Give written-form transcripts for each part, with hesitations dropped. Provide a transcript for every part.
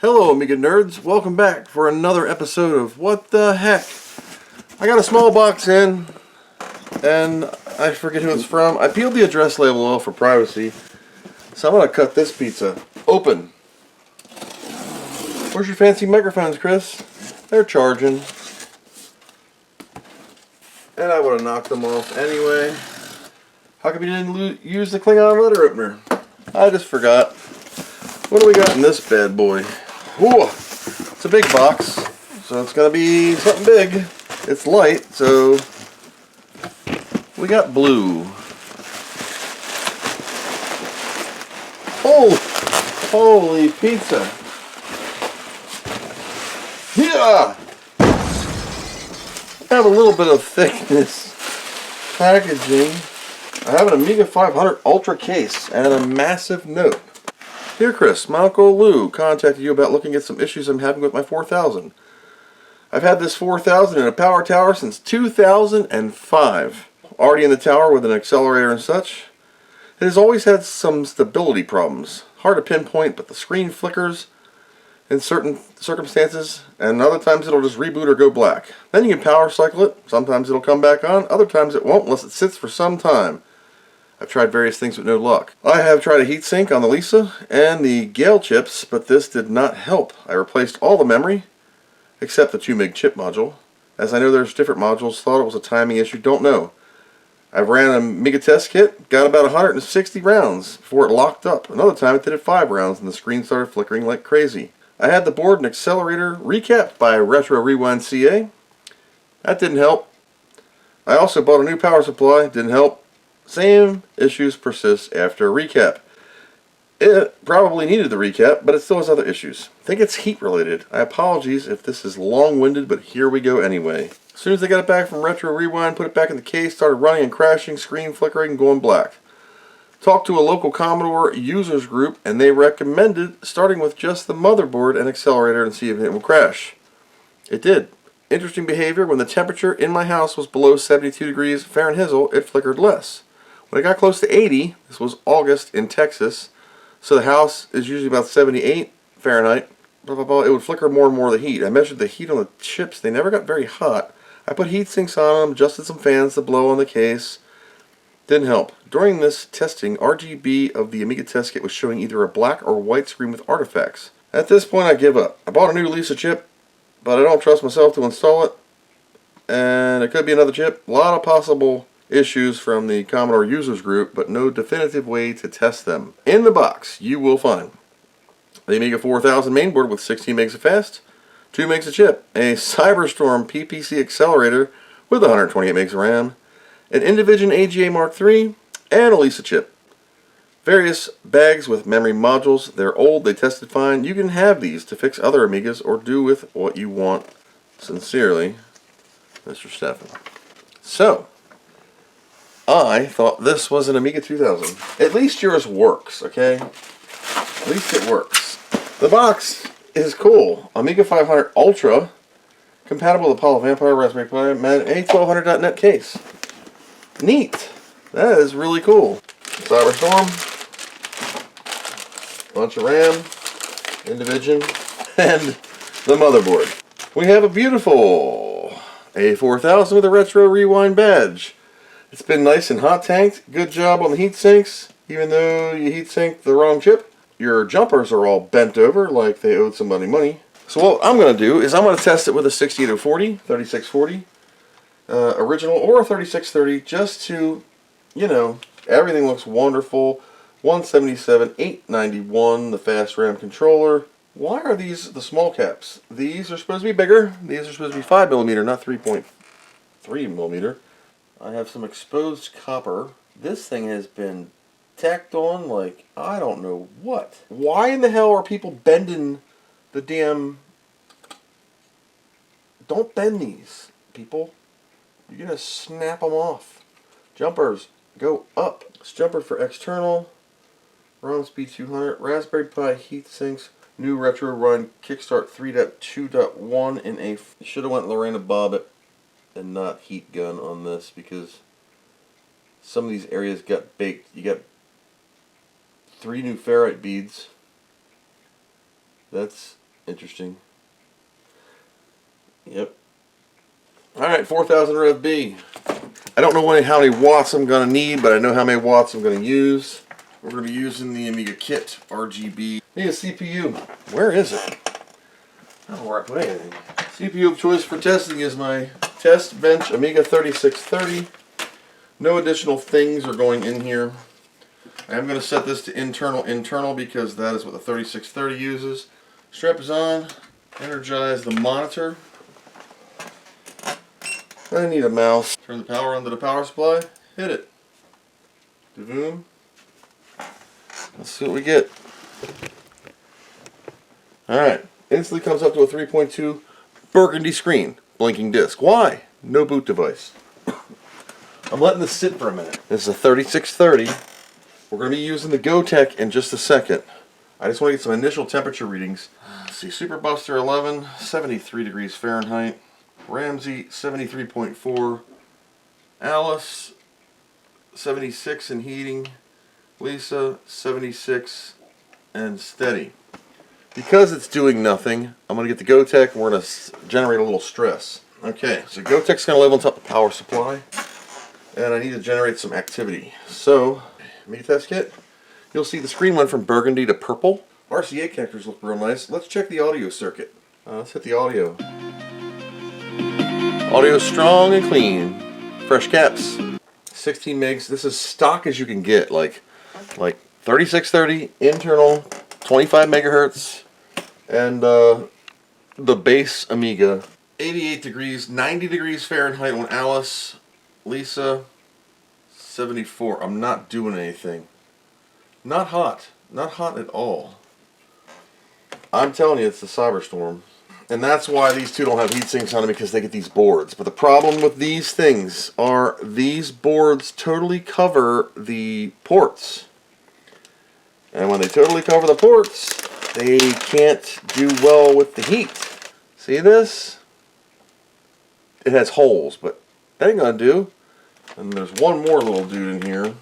Hello Amiga nerds, welcome back for another episode of What the Heck. I got a small box in, and I forget who it's from. I peeled the address label off for privacy, so I'm going to cut this pizza open. Where's your fancy microphones, Chris? They're charging. And I would have knocked them off anyway. How come you didn't use the Klingon letter opener? I just forgot. What do we got in this bad boy? Ooh, it's a big box, so it's going to be something big. It's light, so we got blue. Holy pizza. Yeah! I have a little bit of thickness packaging. I have an Amiga 500 Ultra case and a massive note. Dear Chris, my Uncle Lou contacted you about looking at some issues I'm having with my 4000. I've had this 4000 in a power tower since 2005. Already in the tower with an accelerator and such. It has always had some stability problems. Hard to pinpoint, but the screen flickers in certain circumstances, and other times it'll just reboot or go black. Then you can power cycle it. Sometimes it'll come back on, other times it won't unless it sits for some time. I've tried various things with no luck. I have tried a heatsink on the Lisa and the Gale chips, but this did not help. I replaced all the memory, except the 2 MB chip module. As I know there's different modules, thought it was a timing issue, don't know. I ran a Amiga test kit, got about 160 rounds before it locked up. Another time it did it 5 rounds and the screen started flickering like crazy. I had the board and accelerator recapped by Retro Rewind CA. That didn't help. I also bought a new power supply, didn't help. Same issues persist after a recap. It probably needed the recap, but it still has other issues. I think it's heat related. I apologize if this is long-winded, but here we go anyway. As soon as I got it back from Retro Rewind, put it back in the case, started running and crashing, screen flickering, going black. Talked to a local Commodore users group, and they recommended starting with just the motherboard and accelerator and see if it would crash. It did. Interesting behavior, when the temperature in my house was below 72 degrees Fahrenheit, it flickered less. When it got close to 80, this was August in Texas, so the house is usually about 78 Fahrenheit, it would flicker more and more of the heat. I measured the heat on the chips, they never got very hot. I put heat sinks on them, adjusted some fans to blow on the case. Didn't help. During this testing, RGB of the Amiga test kit was showing either a black or white screen with artifacts. At this point I give up. I bought a new Lisa chip, but I don't trust myself to install it, and it could be another chip. A lot of possible issues from the Commodore users group, but no definitive way to test them. In the box, you will find the Amiga 4000 mainboard with 16 megs of fast, 2 megs of chip, a Cyberstorm PPC accelerator with 128 megs of RAM, an Indivision AGA Mark III, and a Lisa chip. Various bags with memory modules. They're old, they tested fine. You can have these to fix other Amigas or do with what you want. Sincerely, Mr. Stefan. So, I thought this was an Amiga 2000. At least yours works, okay? At least it works. The box is cool. Amiga 500 Ultra, compatible with Apollo Vampire, Raspberry Pi, and a 1200.net case. Neat. That is really cool. Cyberstorm, bunch of RAM, Indivision, and the motherboard. We have a beautiful A4000 with a Retro Rewind badge. It's been nice and hot tanked. Good job on the heat sinks. Even though you heat sink the wrong chip, your jumpers are all bent over like they owed somebody money. So what I'm going to do is I'm going to test it with a 68040, 3640, original, or a 3630, just to, you know, everything looks wonderful. 177, 891, the fast RAM controller. Why are these the small caps? These are supposed to be bigger. These are supposed to be 5mm, not 3.3mm. I have some exposed copper. This thing has been tacked on like I don't know what. Why in the hell are people bending the damn... Don't bend these, people. You're going to snap them off. Jumpers, go up. This jumper for external. ROM speed 200. Raspberry Pi heat sinks. New Retro Run Kickstart 3.2.1 in a... Should have went Lorena Bobbitt and not heat gun on this, because some of these areas got baked. You got 3 new ferrite beads. That's Interesting. Yep. Alright, 4000 Rev B. I don't know how many watts I'm going to need, but I know how many watts I'm going to use. We're going to be using the Amiga Kit RGB. Need a CPU. Where is it? I don't know where I put anything. CPU of choice for testing is my Test Bench Amiga 3630. No additional things are going in here. I am going to set this to internal because that is what the 3630 uses. Strap is on. Energize the monitor. I need a mouse. Turn the power on to the power supply. Hit it. Boom. Let's see what we get. Alright. Instantly comes up to a 3.2 burgundy screen. Blinking disc. Why? No boot device. I'm letting this sit for a minute. This is a 3630. We're going to be using the GoTech in just a second. I just want to get some initial temperature readings. Let's see. Super Buster 11, 73 degrees Fahrenheit. Ramsey 73.4. Alice 76 in heating. Lisa 76 and steady. Because it's doing nothing, I'm going to get the GoTech and we're going to generate a little stress. Okay, so GoTech's going to live on top of the power supply. And I need to generate some activity. So, Amiga test kit. You'll see the screen went from burgundy to purple. RCA connectors look real nice. Let's check the audio circuit. Let's hit the audio. Audio strong and clean. Fresh caps. 16 megs. This is stock as you can get. Like 3630 internal, 25 megahertz, and the base Amiga. 88 degrees, 90 degrees Fahrenheit on Alice. Lisa 74. I'm not doing anything. Not hot. Not hot at all. I'm telling you, it's the Cyberstorm. And that's why these two don't have heat sinks on them, because they get these boards. But the problem with these things are these boards totally cover the ports. And when they totally cover the ports, they can't do well with the heat. See this? It has holes, but that ain't gonna do. And there's one more little dude in here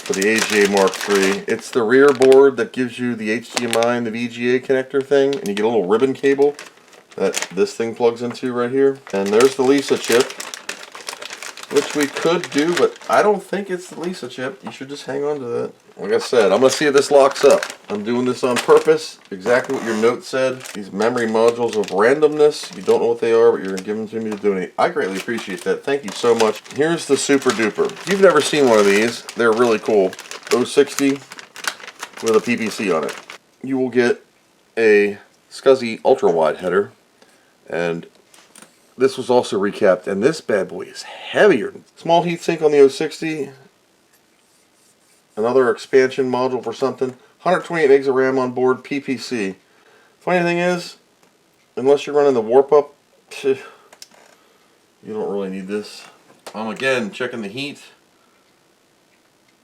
for the AGA Mark III. It's the rear board that gives you the HDMI and the VGA connector thing, and you get a little ribbon cable that this thing plugs into right here. And there's the Lisa chip, which we could do, but I don't think it's the Lisa chip. You should just hang on to that. Like I said, I'm going to see if this locks up. I'm doing this on purpose. Exactly what your note said. These memory modules of randomness. You don't know what they are, but you're giving them to me to donate. I greatly appreciate that. Thank you so much. Here's the Super Duper. If you've never seen one of these, they're really cool. 060 with a PPC on it. You will get a SCSI ultra wide header, and this was also recapped, and this bad boy is heavier. Small heatsink on the 060. Another expansion module for something. 128 megs of RAM on board, PPC. Funny thing is, unless you're running the warp up, you don't really need this. Again, checking the heat.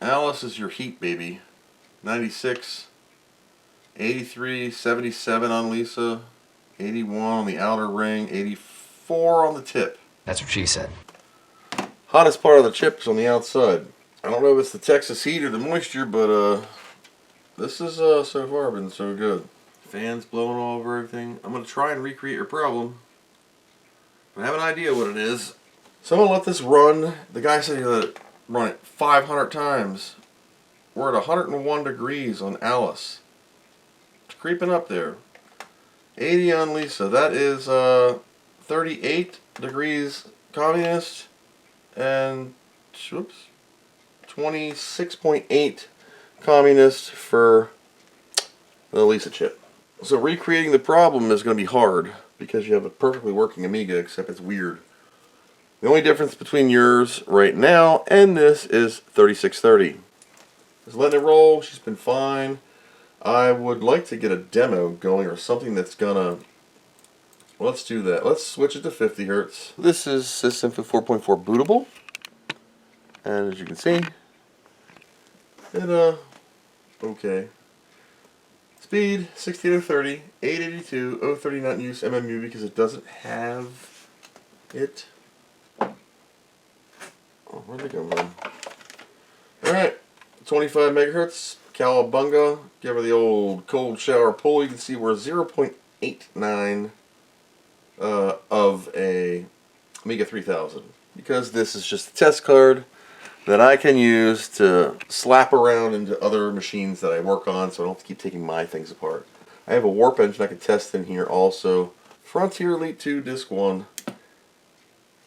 Alice is your heat baby. 96, 83, 77 on Lisa, 81 on the outer ring, 84 on the tip. That's what she said. Hottest part of the chip is on the outside. I don't know if it's the Texas heat or the moisture, but this is so far been so good. Fans blowing all over everything. I'm going to try and recreate your problem. I have an idea what it is. So I'm going to let this run. The guy said he let it run it 500 times. We're at 101 degrees on Alice. It's creeping up there. 80 on Lisa. That is 38 degrees communist. And, whoops, 26.8 communist for the Lisa chip. So recreating the problem is going to be hard because you have a perfectly working Amiga, except it's weird. The only difference between yours right now and this is 3630. Just letting it roll. She's been fine. I would like to get a demo going or something that's gonna... Let's do that. Let's switch it to 50 Hertz. This is SysInfo 4.4 bootable. And as you can see, it, okay. Speed, 1630, 882, 030 not in use, MMU because it doesn't have it. Oh, where'd they go, man? Alright, 25 megahertz, Cowabunga. Give her the old cold shower pull. You can see we're 0.89 of a Amiga 3000. Because this is just a test card that I can use to slap around into other machines that I work on, so I don't have to keep taking my things apart. I have a warp engine I can test in here also. Frontier Elite 2 Disc 1.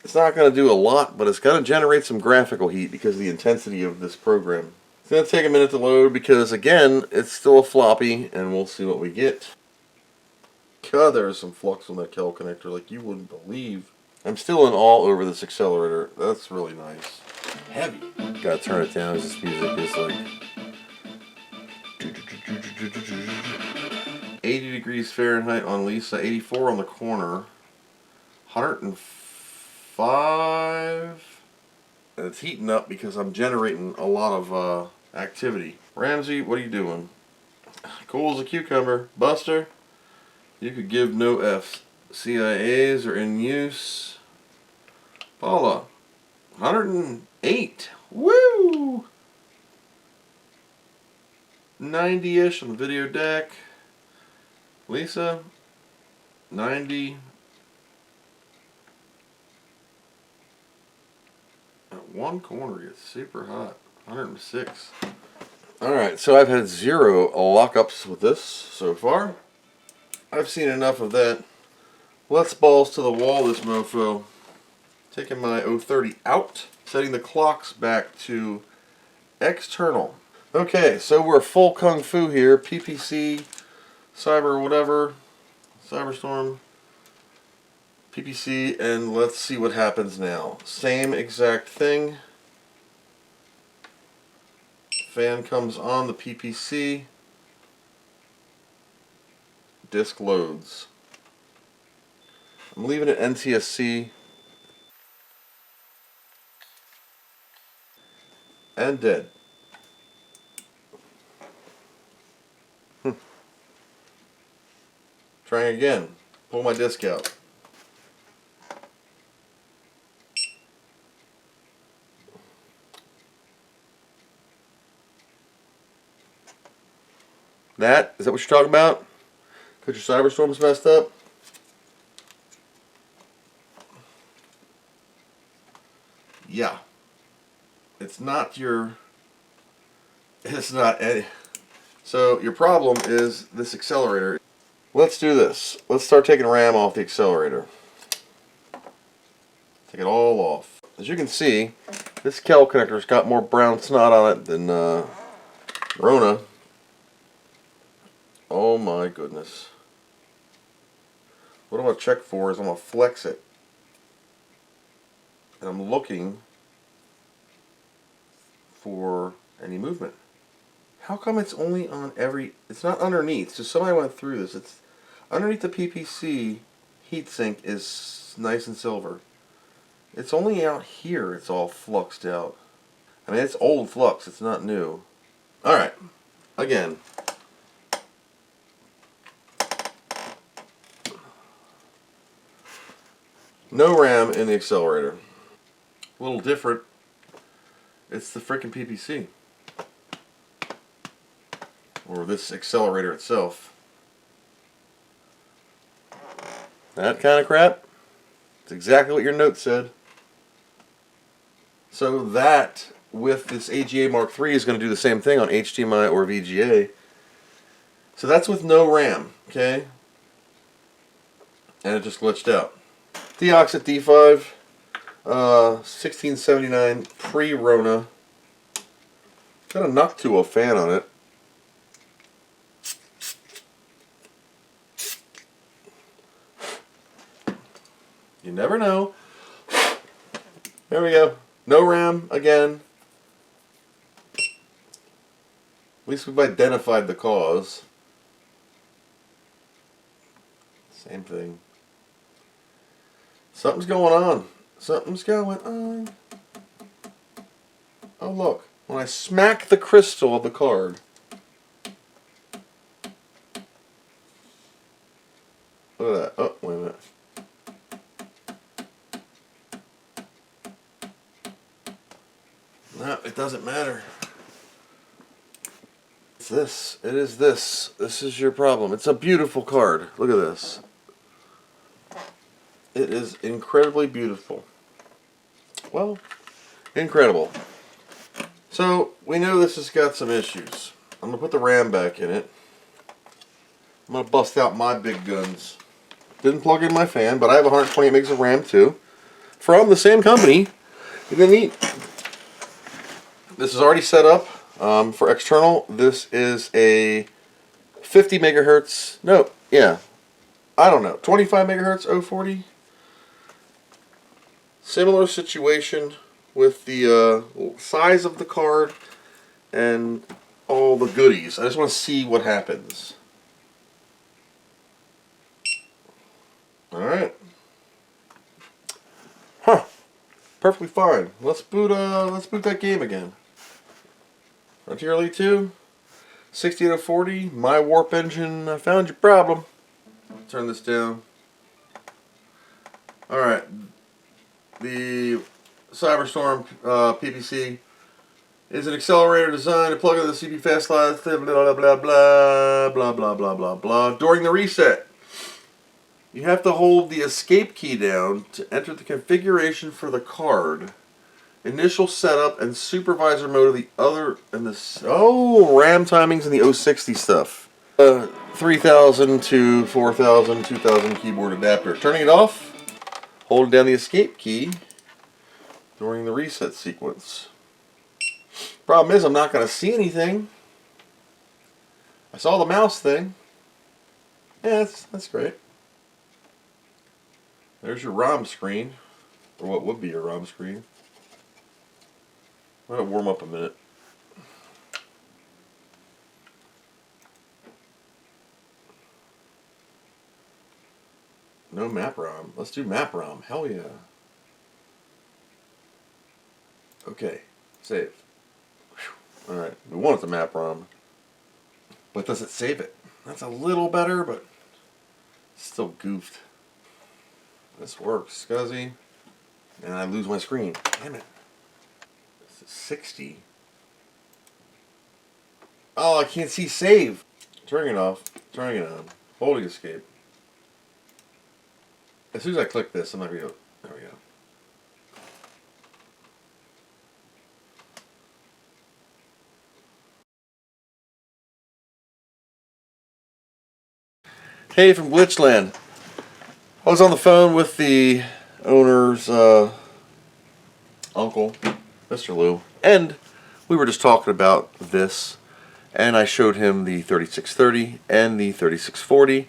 It's not going to do a lot, but it's going to generate some graphical heat because of the intensity of this program. It's going to take a minute to load because, again, it's still a floppy, and we'll see what we get. God, there's some flux on that kel connector like you wouldn't believe. I'm still in awe over this accelerator. That's really nice. Heavy. Gotta turn it down as this music is like 80 degrees Fahrenheit on Lisa, 84 on the corner, 105, and it's heating up because I'm generating a lot of activity. Ramsey, what are you doing? Cool as a cucumber. Buster, you could give no F's. CIAs are in use. Paula, 108. Woo! 90-ish on the video deck. Lisa, 90. At one corner gets super hot. 106. Alright, so I've had 0 lockups with this so far. I've seen enough of that. Let's balls to the wall this mofo. Taking my 030 out. Setting the clocks back to external. Okay, so we're full kung fu here. PPC, Cyber whatever, Cyberstorm, PPC, and let's see what happens now. Same exact thing. Fan comes on the PPC. Disk loads. I'm leaving it NTSC. And dead. Trying again. Pull my disc out. Is that what you're talking about? Because your Cyberstorm's messed up? Yeah. It's not any. So your problem is this accelerator. Let's do this. Let's start taking RAM off the accelerator. Take it all off. As you can see, this kel connector's got more brown snot on it than Rona. Oh my goodness. What I'm going to check for is I'm going to flex it. And I'm looking for any movement. How come it's only on it's not underneath, so somebody went through this. It's underneath the PPC heatsink is nice and silver. It's only out here it's all fluxed out. I mean, it's old flux, it's not new. Alright, again. No RAM in the accelerator. A little different. It's the frickin' PPC. Or this accelerator itself. That kind of crap. It's exactly what your note said. So that, with this AGA Mark III, is going to do the same thing on HDMI or VGA. So that's with no RAM, okay? And it just glitched out. Deoxit D5, 1679 pre-Rona. Got a Noctuo fan on it. You never know. There we go. No RAM again. At least we've identified the cause. Same thing. Something's going on. Something's going on. Oh look. When I smack the crystal of the card. Look at that. Oh, wait a minute. No, it doesn't matter. It's this. It is this. This is your problem. It's a beautiful card. Look at this. It is incredibly beautiful. Well, incredible. So, we know this has got some issues. I'm going to put the RAM back in it. I'm going to bust out my big guns. Didn't plug in my fan, but I have 128 megs of RAM too. From the same company. You're going to need. This is already set up for external. This is a 50 megahertz. No, yeah. I don't know. 25 megahertz 040. Similar situation with the size of the card and all the goodies. I just want to see what happens. Alright. Huh. Perfectly fine. Let's boot that game again. Frontier Elite 2. 68040. My warp engine. I found your problem. Turn this down. Alright. The Cyberstorm PPC is an accelerator designed to plug into the CPU fast slide, blah blah blah blah blah blah blah blah blah. During the reset, you have to hold the escape key down to enter the configuration for the card, initial setup, and supervisor mode of the other and the RAM timings and the 060 stuff. 3000 to 4000, 2000 keyboard adapter. Turning it off. Hold down the escape key during the reset sequence. Problem is, I'm not going to see anything. I saw the mouse thing. Yeah, that's great. There's your ROM screen, or what would be your ROM screen. Let it warm up a minute. No map ROM. Let's do map ROM. Hell yeah. Okay. Save. Alright. We want it to map ROM. But does it save it? That's a little better, but still goofed. This works. Scuzzy. And I lose my screen. Damn it. This is 60. Oh, I can't see save. Turning it off. Turning it on. Holding escape. As soon as I click this, I'm not going to go. There we go. Hey, from Glitchland. I was on the phone with the owner's uncle, Mr. Lowe, and we were just talking about this, and I showed him the 3630 and the 3640.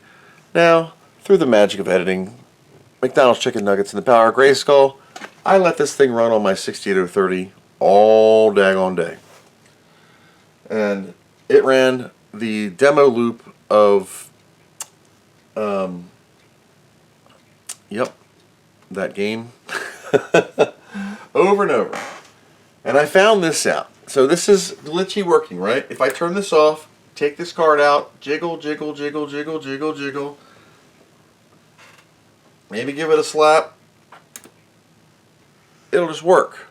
Now, through the magic of editing, McDonald's chicken nuggets in the power of Grayskull, I let this thing run on my 68030 all daggone day. And it ran the demo loop of, that game over and over. And I found this out. So this is glitchy working, right? If I turn this off, take this card out, jiggle, jiggle, jiggle, jiggle, jiggle, jiggle. Maybe give it a slap. It'll just work.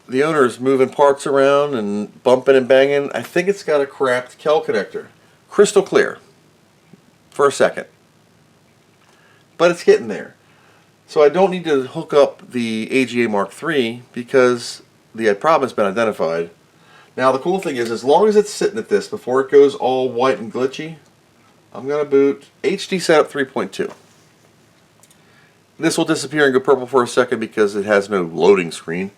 The owner is moving parts around and bumping and banging. I think it's got a cracked Kel connector. Crystal clear. For a second. But it's getting there. So I don't need to hook up the AGA Mark III because the problem has been identified. Now the cool thing is, as long as it's sitting at this before it goes all white and glitchy, I'm going to boot HD Setup 3.2. This will disappear and go purple for a second because it has no loading screen.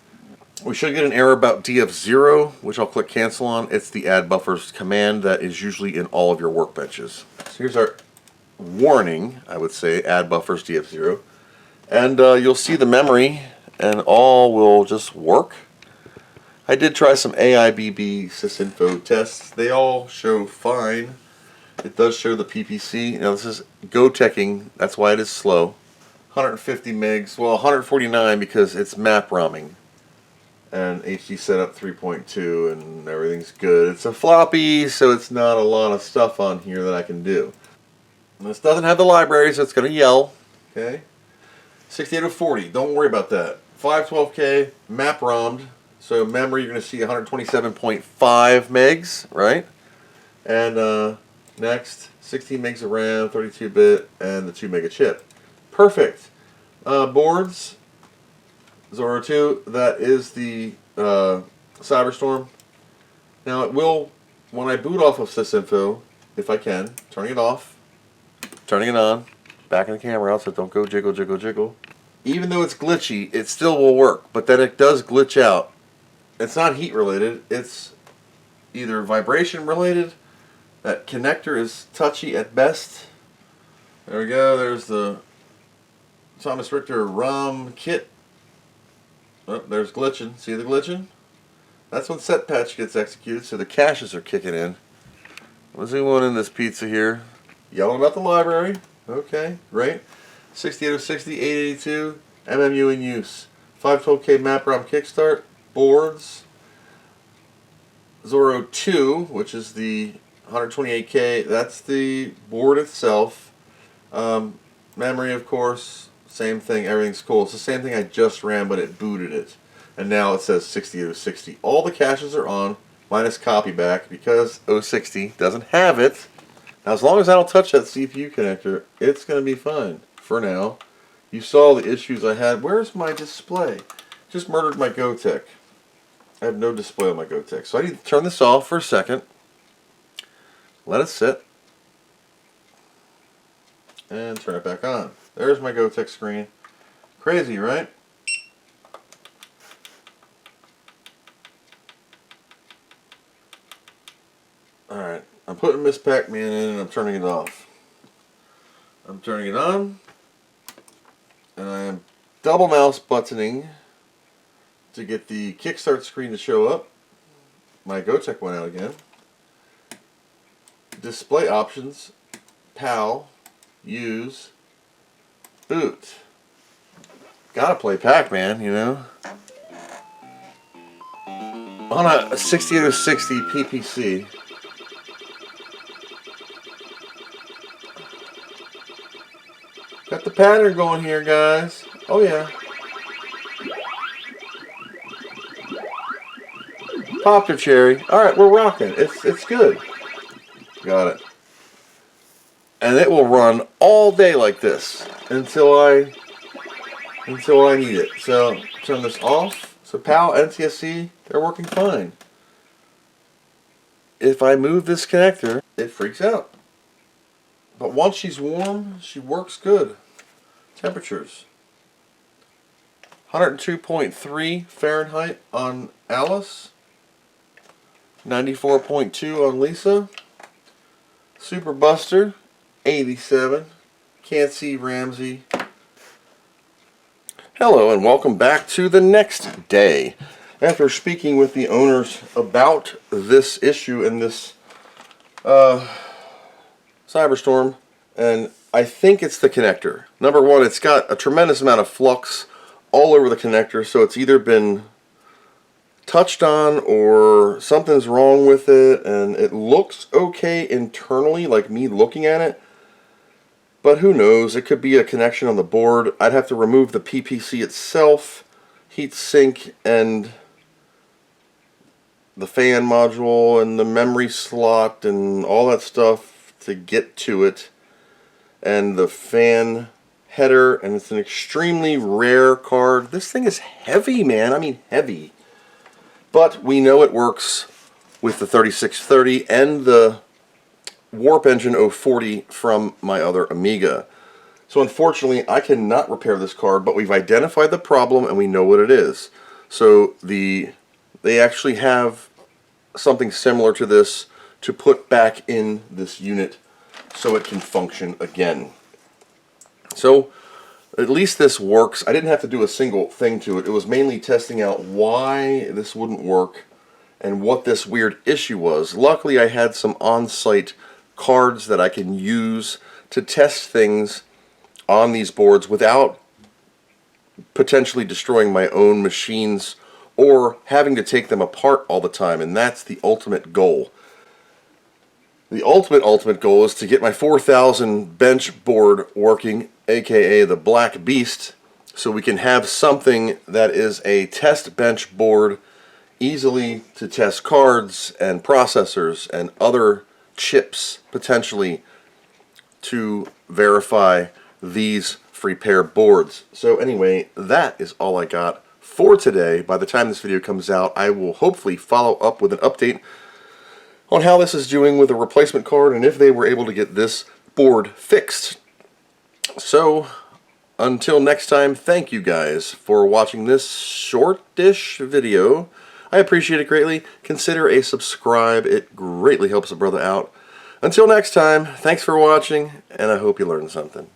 We should get an error about DF0, which I'll click cancel on. It's the add buffers command that is usually in all of your workbenches. So here's our warning, I would say, add buffers DF0. And you'll see the memory and all will just work. I did try some AIBB sysinfo tests. They all show fine. It does show the PPC. Now this is go-teching, that's why it is slow. 150 megs, well 149 because it's map romming. And HD setup 3.2 and everything's good. It's a floppy, so it's not a lot of stuff on here that I can do. And this doesn't have the library, so it's going to yell. Okay. 6840, don't worry about that. 512K, map rommed, So memory, you're going to see 127.5 megs, right? And next, 16 megs of RAM, 32-bit, and the 2 mega chip. Perfect. Boards, Zorro 2, that is the Cyberstorm. Now it will, when I boot off of sysinfo, if I can, turning it off, turning it on, backing the camera out so don't go jiggle, jiggle, jiggle. Even though it's glitchy, it still will work, but then it does glitch out. It's not heat related, it's either vibration related. That connector is touchy at best. There we go, there's the Thomas Richter ROM kit. Oh, there's glitching. See the glitching? That's when set patch gets executed, so the caches are kicking in. Let's zoom on in this pizza here. Yelling about the library. Okay, great. 68060, 882, MMU in use. 512K map ROM kickstart. Boards. Zorro 2, which is the 128K. That's the board itself. Memory, of course. Same thing, everything's cool. It's the same thing I just ran, but it booted it. And now it says 6060. All the caches are on, minus copy back, because 060 doesn't have it. Now, as long as I don't touch that CPU connector, it's going to be fine for now. You saw the issues I had. Where's my display? Just murdered my Gotek. I have no display on my Gotek. So I need to turn this off for a second. Let it sit. And turn it back on. There's my Gotek screen. Crazy, right? Alright, I'm putting Miss Pac-Man in and I'm turning it off. I'm turning it on. And I am double mouse buttoning to get the kickstart screen to show up. My Gotek went out again. Display options, PAL, use, boot. Gotta play Pac-Man, you know. On a 6860 PPC. Got the pattern going here, guys. Oh yeah. Popped a cherry. Alright, we're rocking. It's good. Got it. And it will run all day like this until I need it. So turn this off. So PAL, NTSC, they're working fine. If I move this connector, it freaks out. But once she's warm, she works good. Temperatures. 102.3 Fahrenheit on Alice. 94.2 on Lisa. Super Buster, 87. Can't see Ramsey. Hello and welcome back to the next day. After speaking with the owners about this issue and this Cyberstorm, and I think it's the connector. Number one, it's got a tremendous amount of flux all over the connector, so it's either been touched on or something's wrong with it, and it looks okay internally, like me looking at it, but who knows, it could be a connection on the board. I'd have to remove the PPC itself, heat sink, and the fan module, and the memory slot, and all that stuff to get to it, and the fan header, and it's an extremely rare card. This thing is heavy, man. I mean heavy. But we know it works with the 3630 and the Warp Engine 040 from my other Amiga. So unfortunately, I cannot repair this card, but we've identified the problem and we know what it is. So they actually have something similar to this to put back in this unit so it can function again. So at least this works. I didn't have to do a single thing to it. It was mainly testing out why this wouldn't work and what this weird issue was. Luckily, I had some on-site cards that I can use to test things on these boards without potentially destroying my own machines or having to take them apart all the time, and that's the ultimate goal. The ultimate goal is to get my 4000 bench board working, aka the Black Beast, so we can have something that is a test bench board easily to test cards and processors and other chips potentially to verify these free pair boards. So anyway, that is all I got for today. By the time this video comes out, I will hopefully follow up with an update on how this is doing with a replacement card and if they were able to get this board fixed. So until next time, thank you guys for watching this short-ish video. I appreciate it greatly. Consider a subscribe. It greatly helps a brother out. Until next time, thanks for watching, and I hope you learned something.